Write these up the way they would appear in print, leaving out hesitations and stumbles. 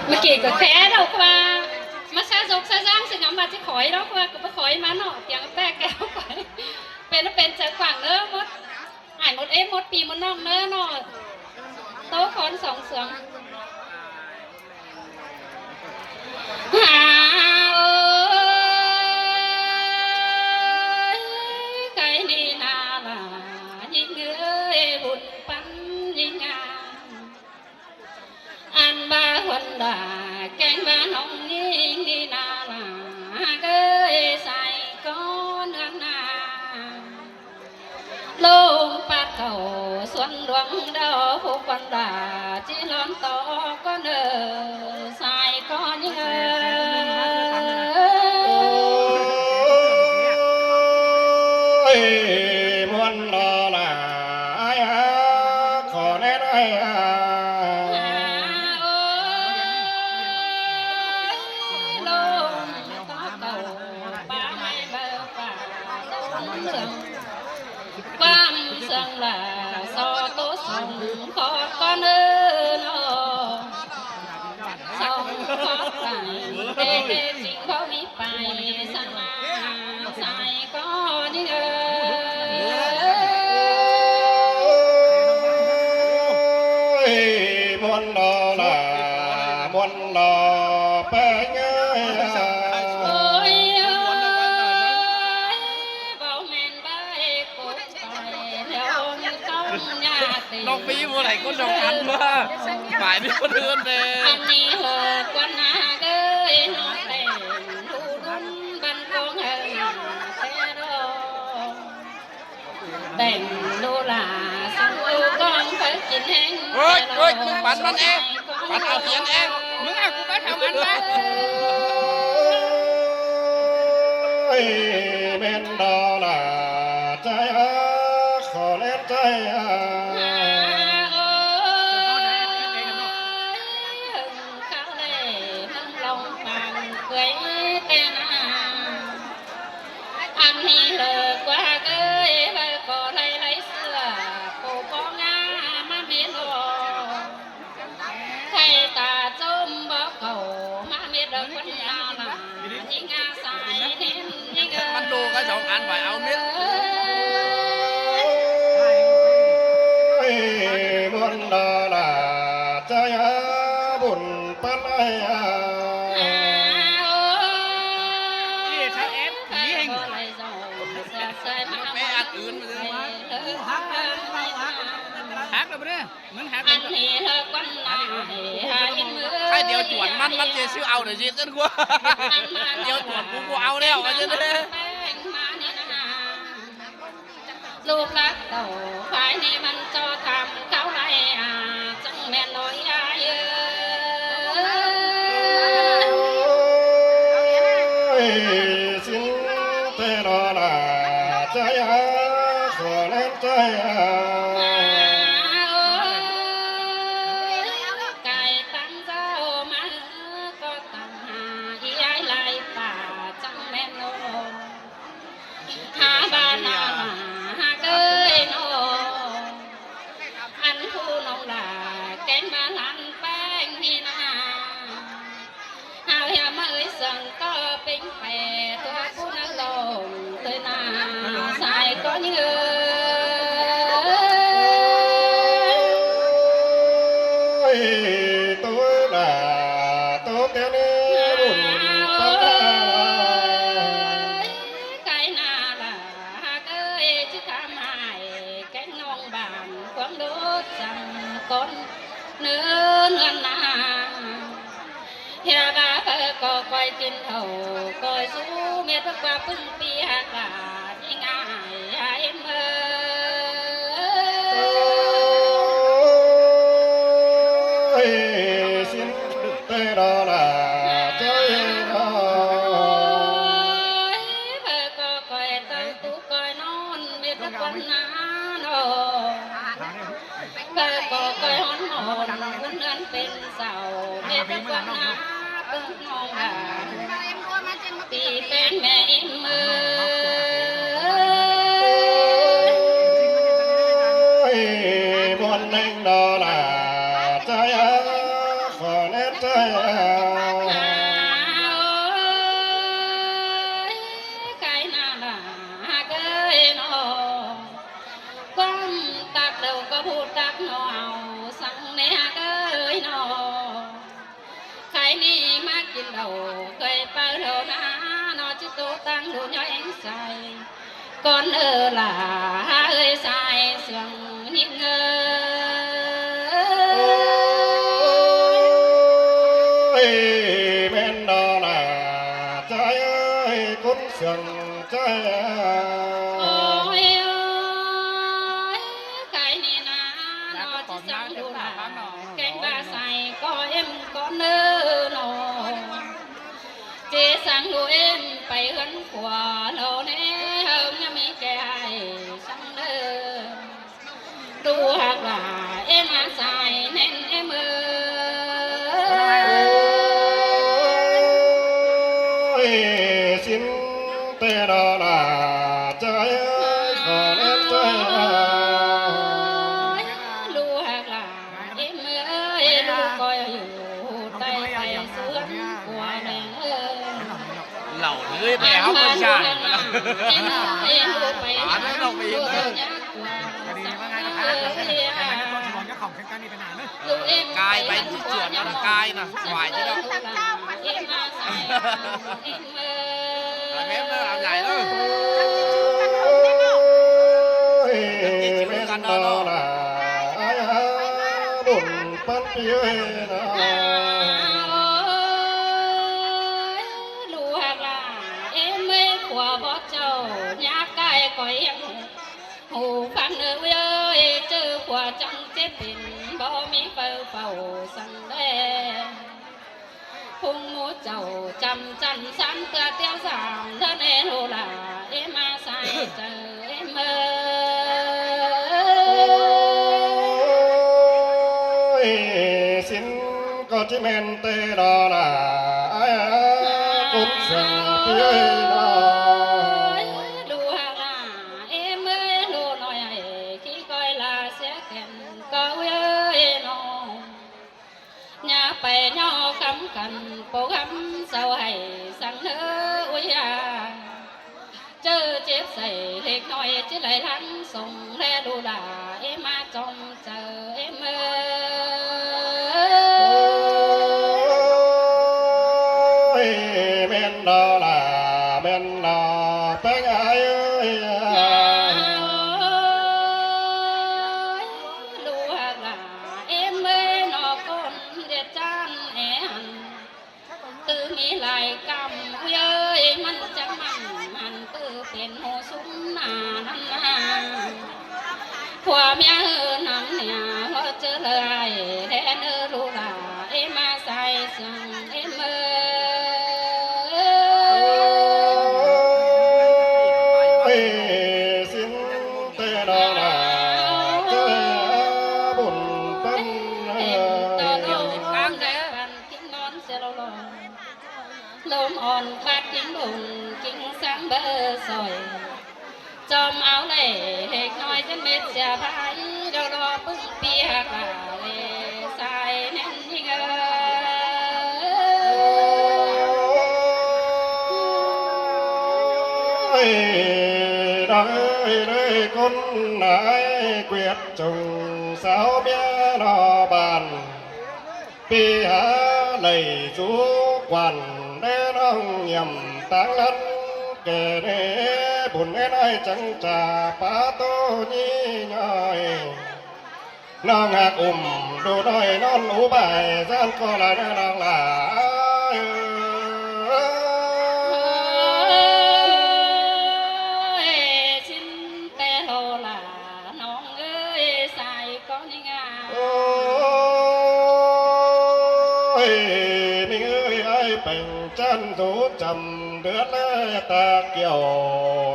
เมื่อกี้ก็แค่เราว่ามาซาจกซาจ้างสิงมาที่ขอยเราว่าก็ไปขอยมาเนาะเตียงแป้แก้วไปเป็นจากฝั่งเนื้อมดหายมดมดปีมดน้องเนื้อเนาะโต๊ะคอนสองเสืองหาไก่นี่นาลายิ่งเอ้ยบุญปันยิ่งงามอันบ้าคนด่าแกงบ้าน้องยิ่งนี่นาลาเอ้ยใส่ก้อนเนื้อนาลงปัดเขาส่วนดวงดาวผู้คนด่าจีร้อนต่อก็เนอใส่ก้อนยิ่งมวนรอละขอแน่ได้ลงต่อเก่าป้าไม่เบอร์ป่าเรื่องความเสื่องละสอโตส่งขอก็เนินส่งขอไปเด็กจริงเขามีไปสังมาใส่ก็นี่มวนรอละมวนรอไปเงยโอ้ยเบาแมนใบกดไปแล้วยังต้องยาตี น้องปีมัวไหนก็น้องอันว่าฝ่ายนี้คนอื่นเลย อันนี้เหอะกว่านาเกยน้องเล่นดูดุนบันกงเฮยแต่รอแต่งดูหลาสังดูกองเพิ่งกินแห้ง เฮ้ยมึงปั่นมันเองปั่นเอาเสียงเองมึงเอากูไปทำมันไป เมนดอละใจขอเล่นใจอันนี้เลิกว่าเอ้ยไปก็ไล่เสื้อปูปองงามาเมียนใครตาจมบ่เก่ามาเมียนคนยาละยิงอาสายเน้นยิง มันดูก็สองอันไปเอาเม็ด มนดาลาใจบุญปันไอไปอัดอื่นมาเลยหักแล้วเนี่ยมึงหักใครเดียวจวนมันจะซื้อเอาเดี๋ยวจีกันกูเดียวจวนกูเอาแล้วกันเลย ลูกรักเต่าฝ่ายนี้มันจอทำเขาไรจังแม่น้อยสินเตรอลาใจขอเล่นใจไก่ตั้งเจ้ามาก็ตั้งหาอีไอไล่ป่าจังแม่น้อยหาบ้านนาหาเกยนอันผู้น้องลาแกงมาลันแป้งนี่นาหาเฮียมาสั่งก็เป็นแปรตัวผู้นักลงเลยนาใส่ก็เงยตัวน่ะตัวแกนี่บุญปันไก่นาละเกยจะทำให้แกงน้องบานความโดดจังก้นเนื้อนาเฮียบ้าก็คอยกินเท่าก็สู้เมียทุกว่าพึ่งปีหักหลาที่ง่ายให้เมื่อสินเตรอลาใจเพื่อก็คอยตั้งตู้คอยนอนเมียทุกวันนาโนเพื่อก็คอยหอนหอนวันนั้นเป็นเสาเมียทุกวันนาพึ่งมองหาปีเป็นแม่อิ่มมือ มนแดงดอลาใจขอ em trai cái nào là cái nó con tạc đầu có bút tạc nó sang nè cái nó cái ni mắc trên đầu cây bao đầu nó chỉ tô tăng đủ nhỏ anh sai con ơ là ơi sai sương những ơi bên đó là trái ơi cuốn sườn trái ôi ơi cái này nó chỉ sang đủ là cánh ba sai có em có nơ nó chỉ sang đủ em phải hấn của nó nè hơn mấy cái sang nơ đủ hoặc là em sai nên em ơi xin tê đó là trái ơi còn em trái lu hoặc là em ơi lu coiอยู่tay tay sướng của đèn ơi lẩu lưới bè hóc con trai em lu phải nó không bị cai bánh chỉ chuyển nó là cai nè ngoài chứ đâu em nó làm nhảy thôi bên đó là ai buồn phân phía lu hoặc là em ấy của bó trầu nhà cai có em hồ phan ơi chữ của trong chế bình bao mi phơ phầu sẵn đê hùng mũ chầu chăm chăn sẵn tựa tiêu giảm thân em hồ là em sai chờ em ơi xin có chim men tê đó là ai cũng sừng phía đó lu là em ơi lu nói khi coi là sẽ kèm câu ơi nó nhà bè nhau cắm cằn phố gắm sao hay sang nữa ui à chớ chết xảy liệt nói chứ lại thắng sùng le lu là em trong chờ em ơi men đó là men đó tiếng ai ơi lu là em ơi nó con để chan em từ mi lại cầm ơiมันchẳngมันtừ tiền hồ súng nà qua mía nằm nhà lo chớ lời để nơ lu là em sai sang em ơi xin tê đó là chơi buồn phân lôm on bát kính bùn kính sáng bơ sỏi chom áo lệ hệt nói chân mệt xà vai đâu đó bưng bia cả lệ sai nên như đời đời con nái quyết trùng sao bé nó bàn pi há lầy chú quan đế nông nhầm tăng lẫn kể đế buồn nghe nói chẳng trà phá tô nhi nhoi nó ngạc đồ đôi non ú bài gian co lại nơi nàng là xin tê hồ là non ơi sai có những ôi mình ơi ai bình chân rú trầm đứa lê ta kiểu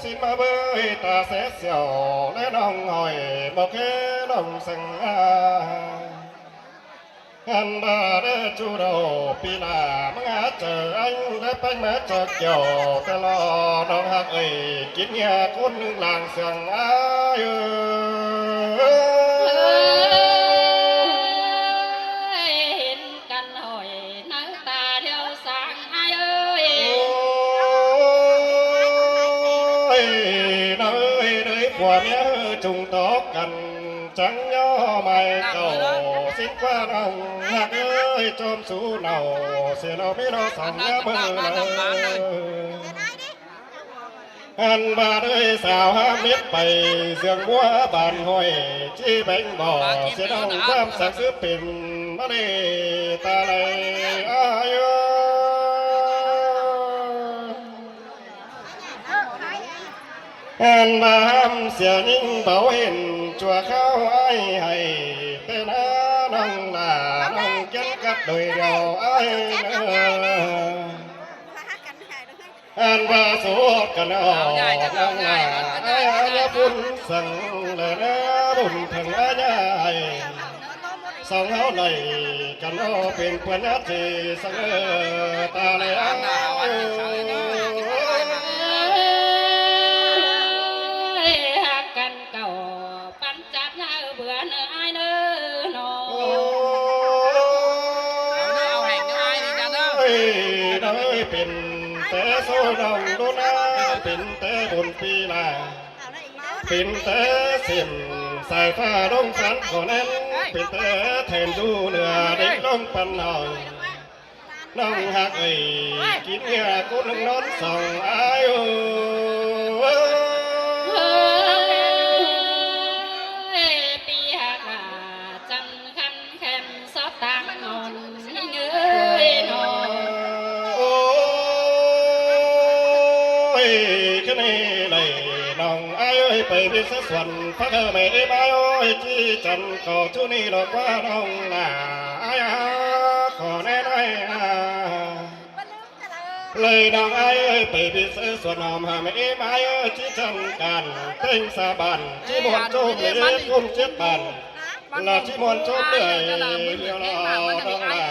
xin mà bơi ta sẽ xẻo lấy nông hỏi một cái đồng sừng anh ba để chú đầu pi là mang á chờ anh để bánh mẹ chờ kiểu ta lo đồng hạc ấy kín nghe con làng sườn ai căn hồi ผัวเมียจุงตอกกันจังย่อไม่เก่าสิ้นกว่าน้องหักเอ้ยจอมสู้เนาเสียเราไม่รอสองเนื้อมือเลยอันบาดเอ้ยสาวห้ามมิดไปเสียงบัวบานห้อยจี้แบงบ่อเสียน้องความสักดิ์สิทธิ์เป็นมาเลตาไหลอายุ อันมาห้ามเสียนิ่งเบาเห็นจัวเข้าไอ้ให้เป็นน้องลาน้องเก็นกับโดยเดียวไอ้เนออันว่าสูบกันออกน้องลาไอ้อาบุญสั่งเลยนะบุญถึงอาญาสองเขาในกันเอาเป็นเพื่อนที่สังตาเลยอันเป็นแต่โซดองโดนาเป็นแต่บนปีลาเป็นแต่เส้นสายฟ้าลงสันขอแน่นเป็นแต่แทนดูเหนือเด็กลงปันหน่อยน้องหักเอ้ยกินเงากุนนอนส่องอายุปีหักจันคันแคมซอตังนอนเงยนอนน้องไอ้ไปพิศส่วนพระเธอไม่มาโอ้ยจีจันก็ทุนี่ดอกว่าน้องลาไอ้ขอแน่นอยเลยน้องไอ้ไปพิศส่วนหอมหาไม่มาโอ้ยจีจันกันเต็งสาบันจีมวนโจมเลยกุ้มเจ็ดบันลาจีมวนโจมเลยเลี้ยวรอน้องลา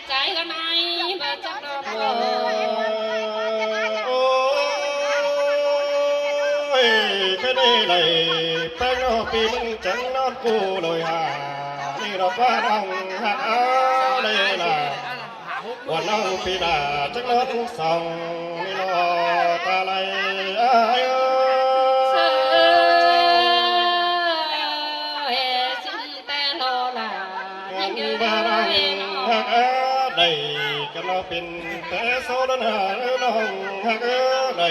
ใจกันไหมบ่จักดอกโอ้ยแค่นี้เลยแป้งเอาปีมึงจังนอนกูเลยฮะนี่เราว่าน้องหักเลยล่ะว่าน้องปีดาจังนอนส่องนี่รอตาไหลกันเราเป็นแต่โซดนาน้องฮักได้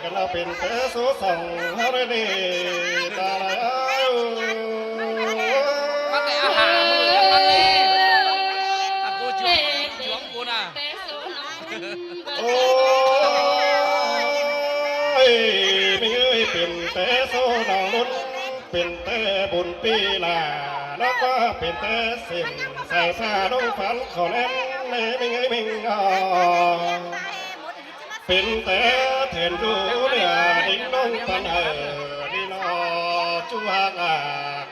กันเราเป็นแต่โซส่องฮาร์ดีตาลายมันแต่อาหารมือกันเลยอากูช่วงกูน่ะโอ้ยไม่เอ้ยเป็นแต่โซน้องนุ่นเป็นแต่บุญปีลาแล้วก็เป็นแต่สิ่งใส่ผ้าลงฝันขอแน่นไม่เงยไม่งอเป็นแต่เถินดูเดือดิ้งลงปันดีนอจูฮากา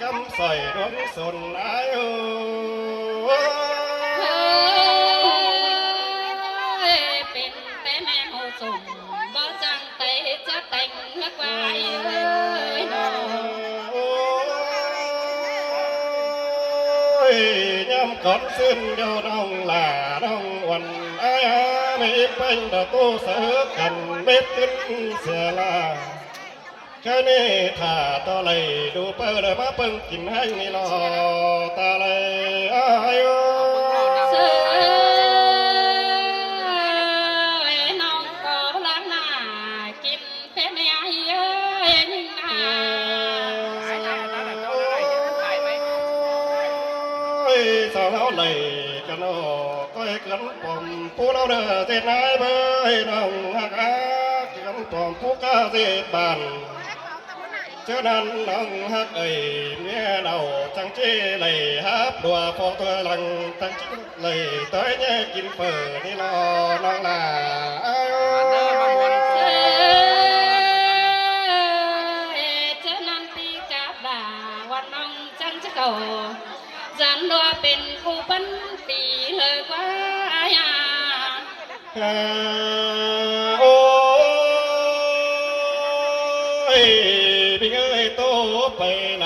กำใส่ดวงสนอายุเป็นแต่แม่หูสุ่มบ่จังเตะจะแต่งนักไว้ย้ำก่อนสิ้นเดียวน้องลาน้องวันอ้ายไม่เป็นดอกตู้เสือกันเม็ดขึ้นเสียลาแค่นี้ถ้าต่อเลยดูเปิดมาเพิ่งกินให้นี่รอตาเลยอ้ายน้องก็รักหน้ากินเผ็ดไม่อายยิ่งหน้าสาวเราเลยกันโอ้ก็ให้กันผมผู้เราเด้อเจ็ดนายเบยน้องหักกันผมผู้กาเจ็ดบานเจ้านั้นน้องหักเอ้ยเมียเราจังจี้เลยฮับดัวพอตัวหลังจังจี้เลยต้อยเนี่ยกินเปิดนี่รอน้องลาเจ้านั้นตีกับบ่าวันน้องจังจะเก่าจันดัวเป็นคู่ปันปีเลยกว่าโอ้ยพี่เอ้ยโตไปไหน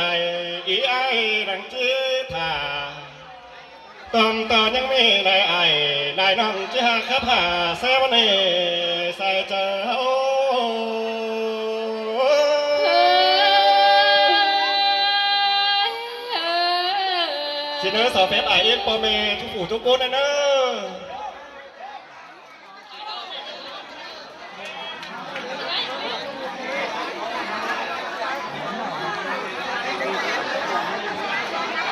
อีไอ้ดังเจี๊ยถา ตอนยังมีนายไอ้นายน้องจะหาขับหาแซวเนใส่เจ้าสิเนอสาวเฟซไอเอ็นปอเมทุกผู้ทุกคนนะเนอะ